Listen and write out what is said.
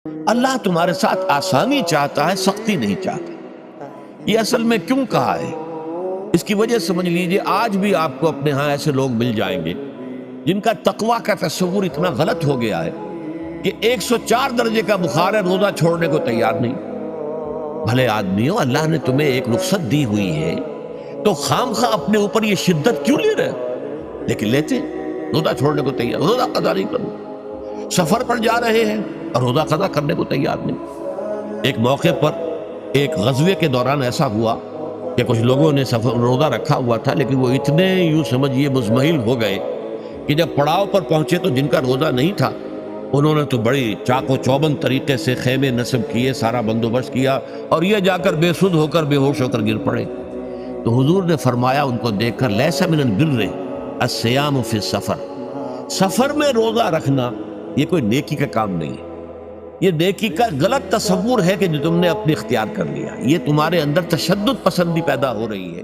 اللہ تمہارے ساتھ آسانی چاہتا ہے، سختی نہیں چاہتا۔ یہ اصل میں کیوں کہا ہے؟ اس کی وجہ سمجھ لیجئے، آج بھی آپ کو اپنے ہاں ایسے لوگ مل جائیں گے جن کا تقویٰ کا تصور اتنا غلط ہو گیا ہے کہ 104 درجے کا بخار ہے، روزہ چھوڑنے کو تیار نہیں۔ بھلے آدمیوں، اللہ نے تمہیں ایک رخصت دی ہوئی ہے تو خام خواہ اپنے اوپر یہ شدت کیوں لے رہے؟ لیکن لیتے روزہ چھوڑنے کو تیار، روزہ قضا نہیں کرنا۔ سفر پر جا رہے ہیں اور روزہ قضا کرنے کو تیار نہیں۔ ایک موقع پر ایک غزوے کے دوران ایسا ہوا کہ کچھ لوگوں نے روزہ رکھا ہوا تھا، لیکن وہ اتنے یوں سمجھیے مزمحل ہو گئے کہ جب پڑاؤ پر پہنچے تو جن کا روزہ نہیں تھا انہوں نے تو بڑی چاق و چوبند طریقے سے خیمے نصب کیے، سارا بندوبست کیا، اور یہ جا کر بے سدھ ہو کر بے ہوش ہو کر گر پڑے۔ تو حضور نے فرمایا ان کو دیکھ کر، لیس من البر الصیام فی السفر، سفر میں روزہ رکھنا یہ کوئی نیکی کا کام نہیں ہے۔ یہ نیکی کا غلط تصور ہے کہ جو تم نے اپنے اختیار کر لیا، یہ تمہارے اندر تشدد پسندی پیدا ہو رہی ہے۔